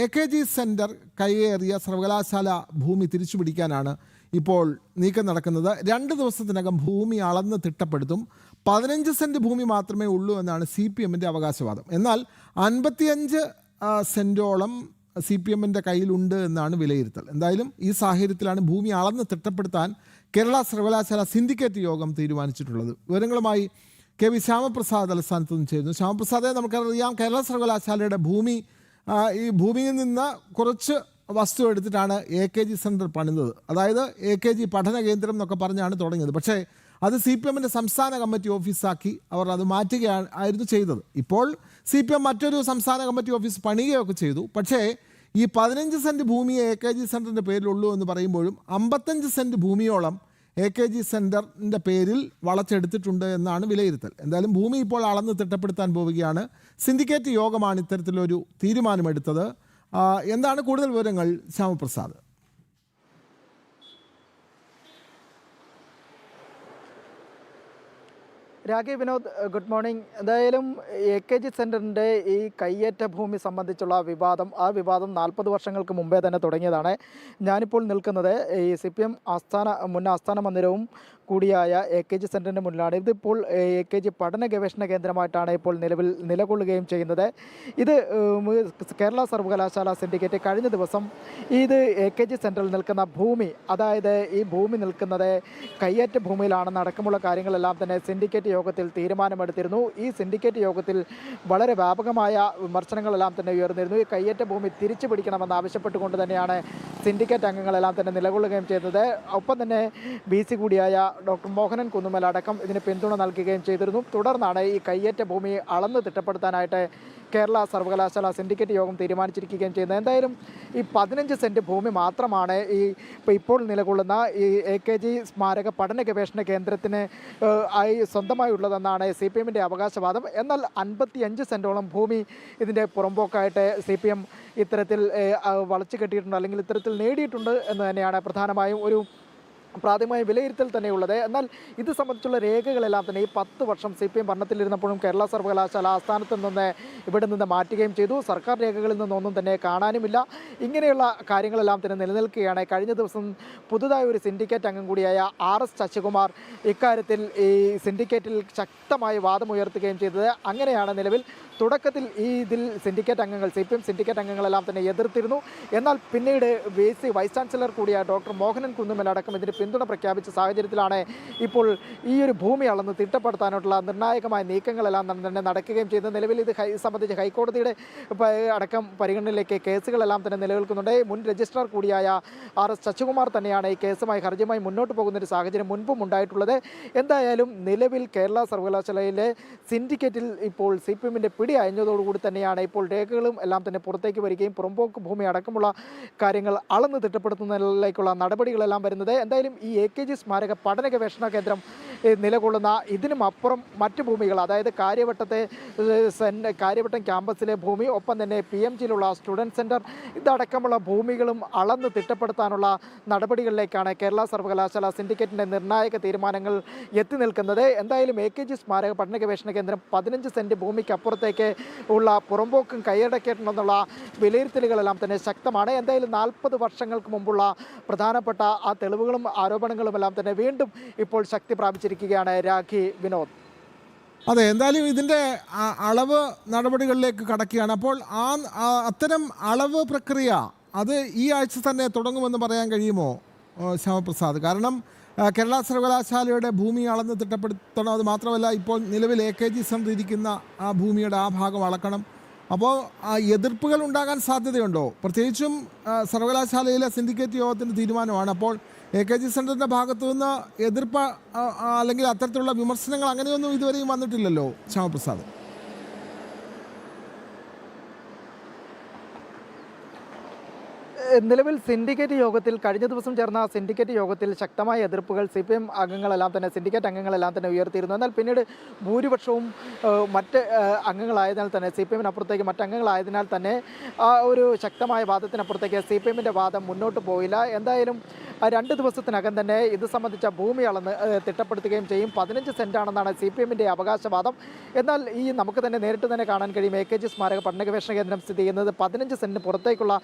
A K G centre കൈയേറിയ സർവകലാശാല ഭൂമി തിരിച്ചുപിടിക്കാനാണ് ഇപ്പോൾ നീക്കം നടക്കുന്നത്. 2 ദിവസത്തിനകം ഭൂമി അളന്ന് തിട്ടപ്പെടുത്തും. 15 സെൻറ്റ് ഭൂമി മാത്രമേ ഉള്ളൂ എന്നാണ് CPM-ൻ്റെ അവകാശവാദം. എന്നാൽ 55 സെൻറ്റോളം CPM-ൻ്റെ കയ്യിലുണ്ട് എന്നാണ് വിലയിരുത്തൽ. എന്തായാലും ഈ സാഹചര്യത്തിലാണ് ഭൂമി അളന്ന് തിട്ടപ്പെടുത്താൻ കേരള സർവകലാശാല സിൻഡിക്കേറ്റ് യോഗം തീരുമാനിച്ചിട്ടുള്ളത്. വിവരങ്ങളുമായി KV ശ്യാമപ്രസാദ് തലസ്ഥാനത്ത് നിന്ന് ചേരുന്നു. ശ്യാമപ്രസാദെ, നമുക്കറിയാം കേരള സർവകലാശാലയുടെ ഈ ഭൂമിയിൽ നിന്ന് കുറച്ച് വസ്തു എടുത്തിട്ടാണ് AKG സെൻറ്റർ പണിതത്. അതായത് AKG പഠന കേന്ദ്രം എന്നൊക്കെ പറഞ്ഞാണ് തുടങ്ങിയത്. പക്ഷേ അത് CPM-ൻ്റെ സംസ്ഥാന കമ്മിറ്റി ഓഫീസാക്കി അവർ അത് മാറ്റുകയായിരുന്നു ചെയ്തത്. ഇപ്പോൾ CPM മറ്റൊരു സംസ്ഥാന കമ്മിറ്റി ഓഫീസ് പണിയുകയൊക്കെ ചെയ്തു. പക്ഷേ ഈ 15 സെൻറ്റ് ഭൂമിയെ AKG സെൻറ്ററിൻ്റെ പേരിലുള്ളൂ എന്ന് പറയുമ്പോഴും 55 സെൻറ്റ് ഭൂമിയോളം AKG സെൻറ്ററിൻ്റെ പേരിൽ വളച്ചെടുത്തിട്ടുണ്ട് എന്നാണ് വിലയിരുത്തൽ. എന്തായാലും ഭൂമി ഇപ്പോൾ അളന്ന് തിട്ടപ്പെടുത്താൻ പോവുകയാണ്. സിൻഡിക്കേറ്റ് യോഗമാണ് ഇത്തരത്തിലൊരു തീരുമാനമെടുത്തത്. എന്താണ് കൂടുതൽ വിവരങ്ങൾ ശ്യാമപ്രസാദ്? Raghi Vinod, good morning. എന്തായാലും AKG സെൻറ്ററിൻ്റെ ഈ കയ്യേറ്റ ഭൂമി സംബന്ധിച്ചുള്ള ആ വിവാദം 40 വർഷങ്ങൾക്ക് മുമ്പേ തന്നെ തുടങ്ങിയതാണ്. ഞാനിപ്പോൾ നിൽക്കുന്നത് ഈ CPM മുൻ ആസ്ഥാന മന്ദിരവും കൂടിയായ AKG സെൻറ്ററിൻ്റെ മുന്നിലാണ്. ഇതിപ്പോൾ AKG പഠന ഗവേഷണ കേന്ദ്രമായിട്ടാണ് ഇപ്പോൾ നിലകൊള്ളുകയും ചെയ്യുന്നത്. ഇത് കേരള സർവകലാശാല സിൻഡിക്കേറ്റ് കഴിഞ്ഞ ദിവസം ഇത് AKG സെൻറ്ററിൽ നിൽക്കുന്ന ഭൂമി, അതായത് ഈ ഭൂമി നിൽക്കുന്നത് കയ്യേറ്റ ഭൂമിയിലാണെന്ന് അടക്കമുള്ള കാര്യങ്ങളെല്ലാം തന്നെ സിൻഡിക്കേറ്റ് യോഗത്തിൽ തീരുമാനമെടുത്തിരുന്നു. ഈ സിൻഡിക്കേറ്റ് യോഗത്തിൽ വളരെ വ്യാപകമായ വിമർശനങ്ങളെല്ലാം തന്നെ ഉയർന്നിരുന്നു. ഈ കയ്യേറ്റ ഭൂമി തിരിച്ചു പിടിക്കണമെന്ന് ആവശ്യപ്പെട്ടുകൊണ്ട് തന്നെയാണ് സിൻഡിക്കേറ്റ് അംഗങ്ങളെല്ലാം തന്നെ നിലകൊള്ളുകയും ചെയ്തത്. ഒപ്പം തന്നെ BC കൂടിയായ ഡോക്ടർ മോഹനൻ കുന്നുമൽ അടക്കം ഇതിന് പിന്തുണ നൽകുകയും ചെയ്തിരുന്നു. തുടർന്നാണ് ഈ കയ്യേറ്റ ഭൂമി അളന്ന് തിട്ടപ്പെടുത്താനായിട്ട് കേരള സർവകലാശാല സിൻഡിക്കേറ്റ് യോഗം തീരുമാനിച്ചിരിക്കുകയും ചെയ്യുന്നത്. എന്തായാലും ഈ 15 സെൻറ്റ് ഭൂമി മാത്രമാണ് ഇപ്പോൾ നിലകൊള്ളുന്ന ഈ AKG സ്മാരക പഠന ഗവേഷണ കേന്ദ്രത്തിന് സ്വന്തമായി ഉള്ളതെന്നാണ് CPM-ൻ്റെ അവകാശവാദം. എന്നാൽ 55 സെൻറ്റോളം ഭൂമി ഇതിൻ്റെ പുറമ്പോക്കായിട്ട് CPM ഇത്തരത്തിൽ വളച്ചു കെട്ടിയിട്ടുണ്ട്, അല്ലെങ്കിൽ ഇത്തരത്തിൽ നേടിയിട്ടുണ്ട് എന്ന് തന്നെയാണ് പ്രധാനമായും ഒരു പ്രാഥമികമായ വിലയിരുത്തൽ തന്നെയുള്ളത്. എന്നാൽ ഇത് സംബന്ധിച്ചുള്ള രേഖകളെല്ലാം തന്നെ ഈ 10 വർഷം CPM ഭരണത്തിലിരുന്നപ്പോഴും കേരള സർവകലാശാല ആസ്ഥാനത്ത് നിന്ന് ഇവിടെ നിന്ന് മാറ്റുകയും ചെയ്തു. സർക്കാർ രേഖകളിൽ നിന്നൊന്നും തന്നെ കാണാനുമില്ല. ഇങ്ങനെയുള്ള കാര്യങ്ങളെല്ലാം തന്നെ നിലനിൽക്കുകയാണ്. കഴിഞ്ഞ ദിവസം പുതുതായി ഒരു സിൻഡിക്കേറ്റ് അംഗം കൂടിയായ RS ശശികുമാർ ഇക്കാര്യത്തിൽ ഈ സിൻഡിക്കേറ്റിൽ ശക്തമായ വാദമുയർത്തുകയും ചെയ്തത്. അങ്ങനെയാണ് നിലവിൽ തുടക്കത്തിൽ ഇതിൽ സിൻഡിക്കേറ്റ് അംഗങ്ങൾ CPM സിൻഡിക്കേറ്റ് അംഗങ്ങളെല്ലാം തന്നെ എതിർത്തിരുന്നു. എന്നാൽ പിന്നീട് VC വൈസ് ചാൻസലർ കൂടിയായ ഡോക്ടർ മോഹനൻ കുന്നുമൽ അടക്കം ഇതിന് പിന്തുണ പ്രഖ്യാപിച്ച സാഹചര്യത്തിലാണ് ഇപ്പോൾ ഈ ഒരു ഭൂമി അളന്ന് തിട്ടപ്പെടുത്താനുള്ള നിർണായകമായ നീക്കങ്ങളെല്ലാം തന്നെ നടക്കുകയും ചെയ്തത്. നിലവിൽ ഇത് സംബന്ധിച്ച് ഹൈക്കോടതിയുടെ അടക്കം പരിഗണനയിലേക്ക് കേസുകളെല്ലാം തന്നെ നിലനിൽക്കുന്നുണ്ട്. മുൻ രജിസ്ട്രാർ കൂടിയായ RS ശശികുമാർ തന്നെയാണ് ഈ കേസുമായി ഹർജിയുമായി മുന്നോട്ട് പോകുന്നൊരു സാഹചര്യം മുൻപും ഉണ്ടായിട്ടുള്ളത്. എന്തായാലും നിലവിൽ കേരള സർവകലാശാലയിലെ സിൻഡിക്കേറ്റിൽ ഇപ്പോൾ CPM-ൻ്റെ പിടി അയഞ്ഞതോടുകൂടി തന്നെയാണ് ഇപ്പോൾ രേഖകളും എല്ലാം തന്നെ പുറത്തേക്ക് വരികയും പുറമ്പോക്ക് ഭൂമി അടക്കമുള്ള കാര്യങ്ങൾ അളന്ന് തിട്ടപ്പെടുത്തുന്നതിലേക്കുള്ള നടപടികളെല്ലാം വരുന്നത്. എന്തായാലും ഈ AKG സ്മാരക പഠന ഗവേഷണ കേന്ദ്രം നിലകൊള്ളുന്ന ഇതിനും അപ്പുറം മറ്റ് ഭൂമികൾ, അതായത് കാര്യവട്ടം ക്യാമ്പസിലെ ഭൂമി, ഒപ്പം തന്നെ PMGയിലുള്ള സ്റ്റുഡൻറ് സെൻറ്റർ, ഇതടക്കമുള്ള ഭൂമികളും അളന്ന് തിട്ടപ്പെടുത്താനുള്ള നടപടികളിലേക്കാണ് കേരള സർവകലാശാല സിൻഡിക്കേറ്റിൻ്റെ നിർണായക തീരുമാനങ്ങൾ എത്തി നിൽക്കുന്നത്. എന്തായാലും AKG സ്മാരക പഠന ഗവേഷണ കേന്ദ്രം 15 സെൻറ്റ് ഭൂമിക്ക് അപ്പുറത്തേക്ക് ഉള്ള പുറമ്പോക്കും കൈയടക്കിയിട്ടുണ്ടെന്നുള്ള വിലയിരുത്തലുകളെല്ലാം തന്നെ ശക്തമാണ്. എന്തായാലും 40 വർഷങ്ങൾക്ക് മുമ്പുള്ള പ്രധാനപ്പെട്ട ആ തെളിവുകളും ആരോപണങ്ങളും എല്ലാം തന്നെ വീണ്ടും ഇപ്പോൾ ശക്തി പ്രാപിച്ചിരിക്കുകയാണ്. രാഖി, വിനോദ്. അതെ, എന്തായാലും ഇതിൻ്റെ അളവ് നടപടികളിലേക്ക് കടക്കുകയാണ്. അപ്പോൾ അത്തരം അളവ് പ്രക്രിയ അത് ഈ ആഴ്ച തന്നെ തുടങ്ങുമെന്ന് പറയാൻ കഴിയുമോ ശ്യാമപ്രസാദ്? കാരണം കേരള സർവകലാശാലയുടെ ഭൂമി അളന്ന് തിട്ടപ്പെടുത്തണം. അത് മാത്രമല്ല, ഇപ്പോൾ നിലവിൽ AKG സെൻറ്റർ ഇരിക്കുന്ന ആ ഭൂമിയുടെ ആ ഭാഗം അളക്കണം. അപ്പോൾ എതിർപ്പുകൾ ഉണ്ടാകാൻ സാധ്യതയുണ്ടോ? പ്രത്യേകിച്ചും സർവകലാശാലയിലെ സിൻഡിക്കേറ്റ് യോഗത്തിൻ്റെ തീരുമാനമാണ്. അപ്പോൾ AKG സെൻറ്ററിൻ്റെ ഭാഗത്തു നിന്ന് എതിർപ്പ് അല്ലെങ്കിൽ അത്തരത്തിലുള്ള വിമർശനങ്ങൾ അങ്ങനെയൊന്നും ഇതുവരെയും വന്നിട്ടില്ലല്ലോ ശ്യാമപ്രസാദ്? നിലവിൽ സിൻഡിക്കേറ്റ് യോഗത്തിൽ കഴിഞ്ഞ ദിവസം ചേർന്ന സിൻഡിക്കേറ്റ് യോഗത്തിൽ ശക്തമായ എതിർപ്പുകൾ സിൻഡിക്കേറ്റ് അംഗങ്ങളെല്ലാം തന്നെ ഉയർത്തിയിരുന്നു. എന്നാൽ പിന്നീട് ഭൂരിപക്ഷവും മറ്റ് അംഗങ്ങളായതിനാൽ തന്നെ CPM-നപ്പുറത്തേക്ക് മറ്റ് അംഗങ്ങളായതിനാൽ തന്നെ ആ ഒരു ശക്തമായ വാദത്തിനപ്പുറത്തേക്ക് CPM-ൻ്റെ വാദം മുന്നോട്ട് പോയില്ല. എന്തായാലും 2 ദിവസത്തിനകം തന്നെ ഇത് സംബന്ധിച്ച ഭൂമി അളന്ന് തിട്ടപ്പെടുത്തുകയും ചെയ്യും. 15 സെന്റാണെന്നാണ് CPM-ന്റെ അവകാശവാദം. എന്നാൽ നമുക്ക് തന്നെ നേരിട്ട് തന്നെ കാണാൻ കഴിയും AKG സ്മാരക പഠന ഗവേഷണ കേന്ദ്രം സ്ഥിതി ചെയ്യുന്നത് 15 സെന്റിന് പുറത്തേക്കുള്ള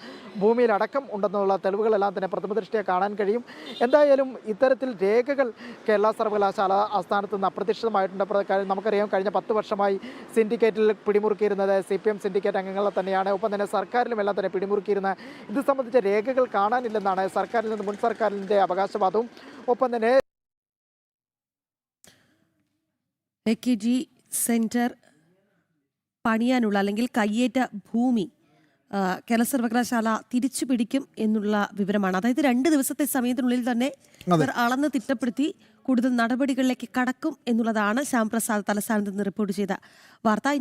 ഭൂമിയിലടക്കം ഉണ്ടെന്നുള്ള തെളിവുകളെല്ലാം തന്നെ പ്രഥമദൃഷ്ടിയ കാണാൻ കഴിയും. എന്തായാലും ഇത്തരത്തിൽ രേഖകൾ കേരള സർവകലാശാല ആസ്ഥാനത്ത് നിന്ന് അപ്രത്യക്ഷിതമായിട്ടുണ്ട്. നമുക്കറിയാം, കഴിഞ്ഞ 10 വർഷമായി സിൻഡിക്കേറ്റിൽ പിടിമുറുക്കിയിരുന്നത് CPM സിൻഡിക്കേറ്റ് അംഗങ്ങളെ തന്നെയാണ്. ഒപ്പം തന്നെ സർക്കാരിലും എല്ലാം തന്നെ പിടിമുറുക്കിയിരുന്ന ഇത് സംബന്ധിച്ച രേഖകൾ കാണാനില്ലെന്നാണ് സർക്കാരിൽ നിന്ന് മുൻ സർക്കാരിൻ്റെ അവകാശവാദവും. ഒപ്പം തന്നെ AKG സെന്റർ പണിയാനുള്ള അല്ലെങ്കിൽ കയ്യേറ്റ ഭൂമി കേരള സർവകലാശാല തിരിച്ചു പിടിക്കും എന്നുള്ള വിവരമാണ്. അതായത് 2 ദിവസത്തെ സമയത്തിനുള്ളിൽ തന്നെ ഇവർ അളന്ന് തിട്ടപ്പെടുത്തി കൂടുതൽ നടപടികളിലേക്ക് കടക്കും എന്നുള്ളതാണ് ശ്യാം പ്രസാദ് തലസ്ഥാനത്ത് നിന്ന് റിപ്പോർട്ട് ചെയ്ത വാർത്ത.